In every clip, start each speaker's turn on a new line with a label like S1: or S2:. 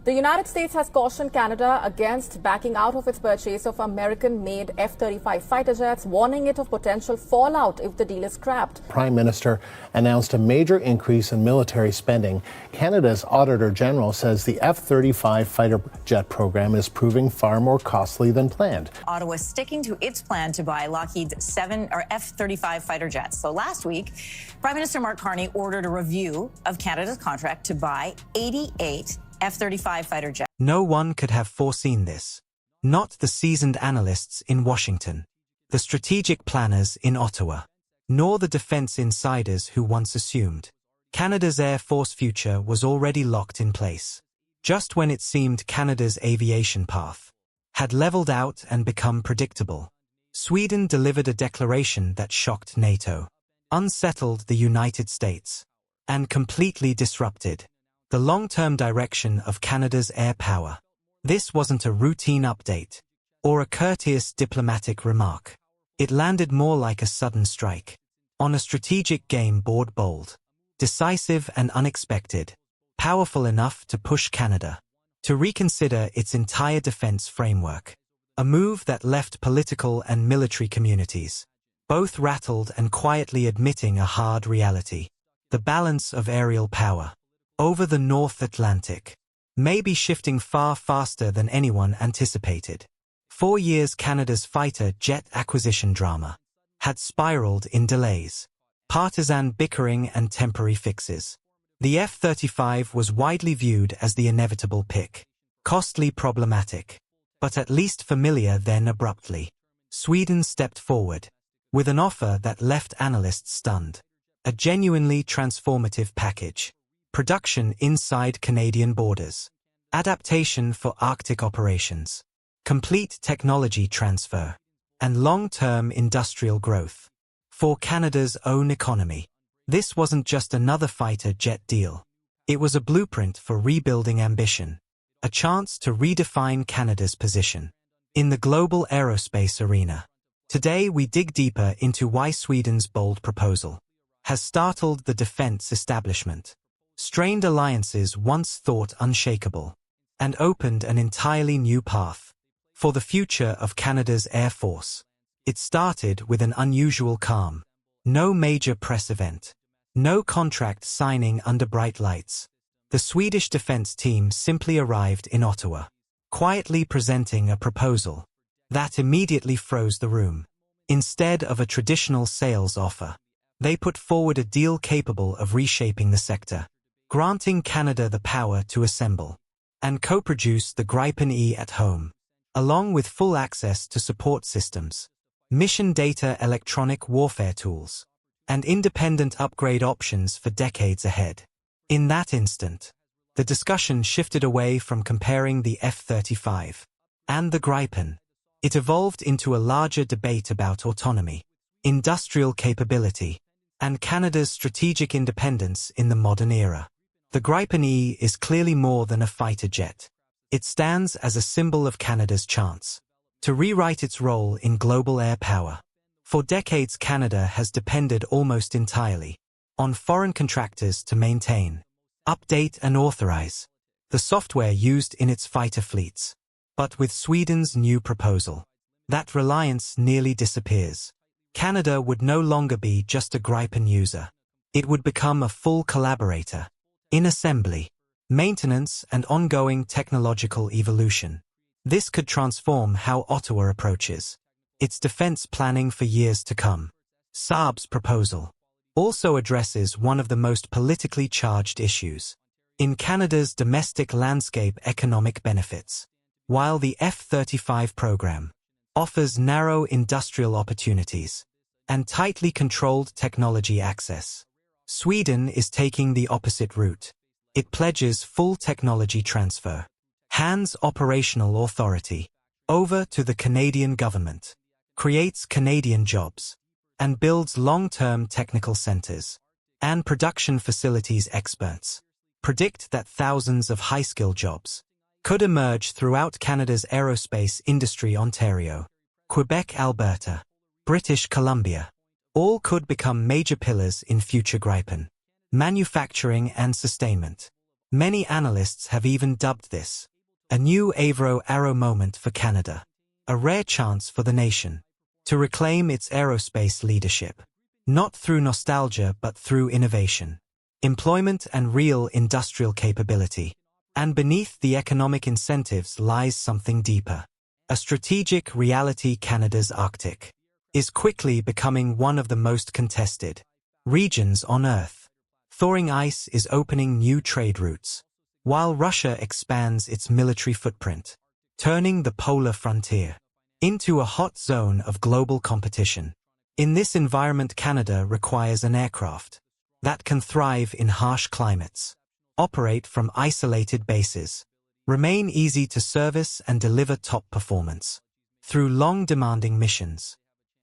S1: The United States has cautioned Canada against backing out of its purchase of American-made F-35 fighter jets, warning it of potential fallout if the deal is scrapped.
S2: Prime Minister announced a major increase in military spending. Canada's Auditor General says the F-35 fighter jet program is proving far more costly than planned.
S3: Ottawa sticking to its plan to buy Lockheed's F-35 fighter jets. So last week, Prime Minister Mark Carney ordered a review of Canada's contract to buy 88 F-35 fighter jets.
S4: No one could have foreseen this. Not the seasoned analysts in Washington, the strategic planners in Ottawa, nor the defense insiders who once assumed Canada's Air Force future was already locked in place. Just when it seemed Canada's aviation path had leveled out and become predictable, Sweden delivered a declaration that shocked NATO, unsettled the United States, and completely disrupted the long-term direction of Canada's air power. This wasn't a routine update or a courteous diplomatic remark. It landed more like a sudden strike on a strategic game board, bold, decisive and unexpected, powerful enough to push Canada to reconsider its entire defense framework. A move that left political and military communities both rattled and quietly admitting a hard reality. The balance of aerial power over the North Atlantic may be shifting far faster than anyone anticipated. 4 years Canada's fighter jet acquisition drama had spiraled in delays, partisan bickering and temporary fixes. The F-35 was widely viewed as the inevitable pick, costly, problematic, but at least familiar. Then abruptly, Sweden stepped forward with an offer that left analysts stunned. A genuinely transformative package. Production inside Canadian borders. Adaptation for Arctic operations. Complete technology transfer. And long-term industrial growth. For Canada's own economy. This wasn't just another fighter jet deal. It was a blueprint for rebuilding ambition. A chance to redefine Canada's position in the global aerospace arena. Today we dig deeper into why Sweden's bold proposal has startled the defense establishment, strained alliances once thought unshakable, and opened an entirely new path for the future of Canada's Air Force. It started with an unusual calm. No major press event. No contract signing under bright lights. The Swedish defense team simply arrived in Ottawa, quietly presenting a proposal that immediately froze the room. Instead of a traditional sales offer, they put forward a deal capable of reshaping the sector, granting Canada the power to assemble and co-produce the Gripen E at home, along with full access to support systems, mission data, electronic warfare tools, and independent upgrade options for decades ahead. In that instant, the discussion shifted away from comparing the F-35 and the Gripen. It evolved into a larger debate about autonomy, industrial capability, and Canada's strategic independence in the modern era. The Gripen E is clearly more than a fighter jet. It stands as a symbol of Canada's chance to rewrite its role in global air power. For decades, Canada has depended almost entirely on foreign contractors to maintain, update and authorize the software used in its fighter fleets. But with Sweden's new proposal, that reliance nearly disappears. Canada would no longer be just a Gripen user. It would become a full collaborator in assembly, maintenance, and ongoing technological evolution. This could transform how Ottawa approaches its defense planning for years to come. Saab's proposal also addresses one of the most politically charged issues in Canada's domestic landscape: economic benefits. While the F-35 program offers narrow industrial opportunities and tightly controlled technology access, Sweden is taking the opposite route. It pledges full technology transfer, hands operational authority over to the Canadian government, creates Canadian jobs, and builds long-term technical centers and production facilities. Experts predict that thousands of high-skill jobs could emerge throughout Canada's aerospace industry. Ontario, Quebec, Alberta, British Columbia, all could become major pillars in future Gripen manufacturing and sustainment. Many analysts have even dubbed this a new Avro Arrow moment for Canada, a rare chance for the nation to reclaim its aerospace leadership, not through nostalgia but through innovation, employment and real industrial capability. And beneath the economic incentives lies something deeper. A strategic reality. Canada's Arctic is quickly becoming one of the most contested regions on Earth. Thawing ice is opening new trade routes, while Russia expands its military footprint, turning the polar frontier into a hot zone of global competition. In this environment, Canada requires an aircraft that can thrive in harsh climates, operate from isolated bases, remain easy to service and deliver top performance through long demanding missions.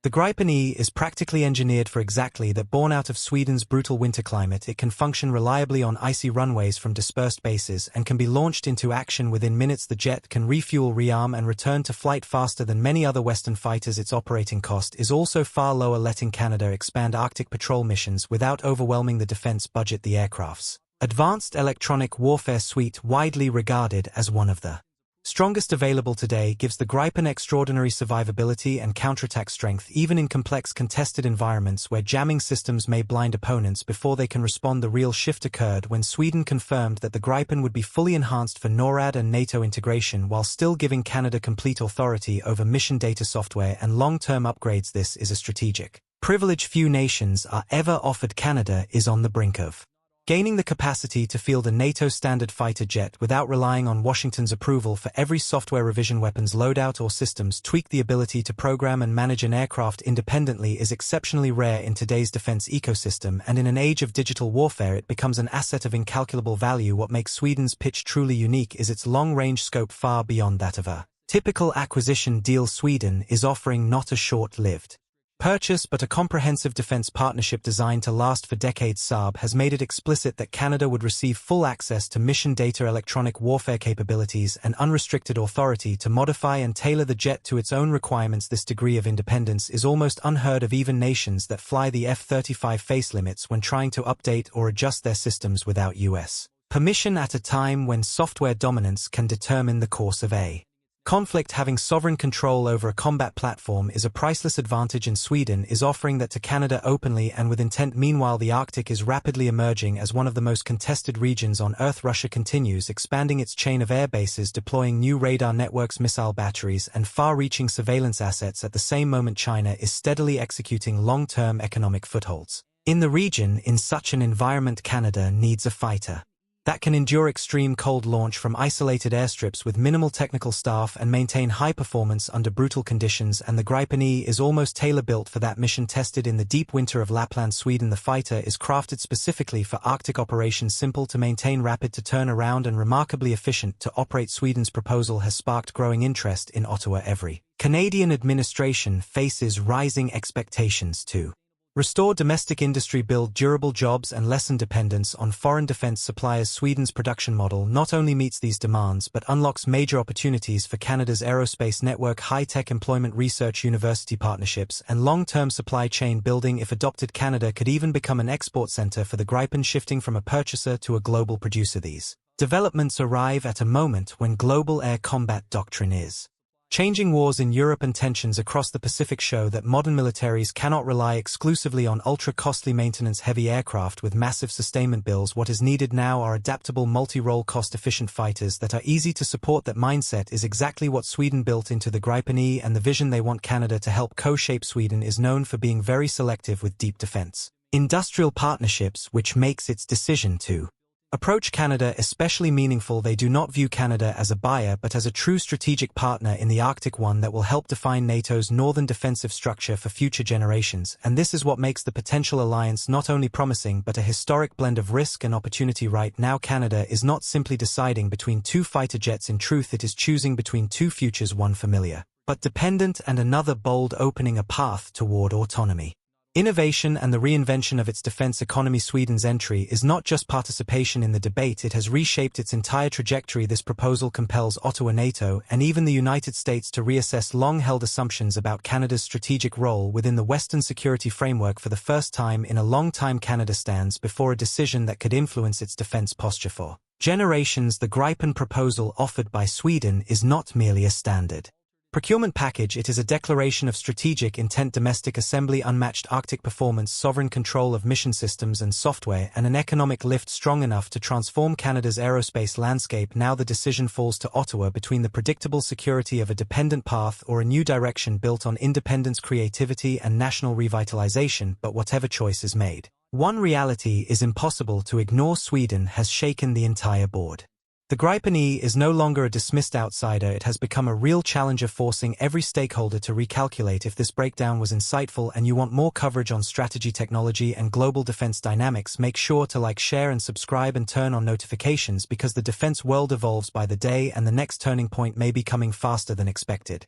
S4: The Gripen E is practically engineered for exactly that. Born out of Sweden's brutal winter climate, it can function reliably on icy runways from dispersed bases and can be launched into action within minutes. The jet can refuel, rearm and return to flight faster than many other Western fighters. Its operating cost is also far lower, letting Canada expand Arctic patrol missions without overwhelming the defense budget. The aircraft's advanced electronic warfare suite, widely regarded as one of the strongest available today, gives the Gripen extraordinary survivability and counterattack strength even in complex contested environments where jamming systems may blind opponents before they can respond. The real shift occurred when Sweden confirmed that the Gripen would be fully enhanced for NORAD and NATO integration while still giving Canada complete authority over mission data software and long-term upgrades. This is a strategic privilege few nations are ever offered. Canada is on the brink of gaining the capacity to field a NATO standard fighter jet without relying on Washington's approval for every software revision, weapons loadout or systems tweak. The ability to program and manage an aircraft independently is exceptionally rare in today's defense ecosystem, and in an age of digital warfare it becomes an asset of incalculable value. What makes Sweden's pitch truly unique is its long-range scope, far beyond that of a typical acquisition deal. Sweden is offering not a short-lived purchase but a comprehensive defense partnership designed to last for decades. Saab has made it explicit that Canada would receive full access to mission data, electronic warfare capabilities, and unrestricted authority to modify and tailor the jet to its own requirements. This degree of independence is almost unheard of. Even nations that fly the F-35 face limits when trying to update or adjust their systems without U.S. permission at a time when software dominance can determine the course of a conflict. Having sovereign control over a combat platform is a priceless advantage, and Sweden is offering that to Canada openly and with intent. Meanwhile, the Arctic is rapidly emerging as one of the most contested regions on Earth. Russia continues expanding its chain of air bases, deploying new radar networks, missile batteries, and far-reaching surveillance assets. At the same moment, China is steadily executing long-term economic footholds in the region. In such an environment, Canada needs a fighter that can endure extreme cold launch from isolated airstrips with minimal technical staff and maintain high performance under brutal conditions, and the Gripen E is almost tailor-built for that mission. Tested in the deep winter of Lapland, Sweden, the fighter is crafted specifically for Arctic operations, simple to maintain, rapid to turn around, and remarkably efficient to operate. Sweden's proposal has sparked growing interest in Ottawa. Every Canadian administration faces rising expectations to restore domestic industry, build durable jobs, and lessen dependence on foreign defense suppliers. Sweden's production model not only meets these demands but unlocks major opportunities for Canada's aerospace network, high-tech employment, research, university partnerships, and long-term supply chain building. If adopted, Canada could even become an export center for the Gripen, shifting from a purchaser to a global producer. These developments arrive at a moment when global air combat doctrine is changing. Wars in Europe and tensions across the Pacific show that modern militaries cannot rely exclusively on ultra-costly maintenance-heavy aircraft with massive sustainment bills. What is needed now are adaptable, multi-role, cost-efficient fighters that are easy to support. That mindset is exactly what Sweden built into the Gripen E and the vision they want Canada to help co-shape. Sweden is known for being very selective with deep defense industrial partnerships, which makes its decision to approach Canada especially meaningful. They do not view Canada as a buyer but as a true strategic partner in the Arctic, one that will help define NATO's northern defensive structure for future generations. And this is what makes the potential alliance not only promising but a historic blend of risk and opportunity. Right now, Canada is not simply deciding between two fighter jets. In truth, it is choosing between two futures, one familiar but dependent and another bold, opening a path toward autonomy, innovation, and the reinvention of its defense economy. Sweden's entry is not just participation in the debate, it has reshaped its entire trajectory. This proposal compels Ottawa, NATO, and even the United States to reassess long-held assumptions about Canada's strategic role within the Western security framework. For the first time in a long time, Canada stands before a decision that could influence its defense posture for Generations, the Gripen proposal offered by Sweden is not merely a standard procurement package, it is a declaration of strategic intent, domestic assembly, unmatched Arctic performance, sovereign control of mission systems and software, and an economic lift strong enough to transform Canada's aerospace landscape. Now the decision falls to Ottawa between the predictable security of a dependent path or a new direction built on independence, creativity, and national revitalization. But whatever choice is made, one reality is impossible to ignore: Sweden has shaken the entire board. The Gripen E is no longer a dismissed outsider, it has become a real challenger, forcing every stakeholder to recalculate. If this breakdown was insightful and you want more coverage on strategy, technology, and global defense dynamics, make sure to like, share, and subscribe, and turn on notifications, because the defense world evolves by the day and the next turning point may be coming faster than expected.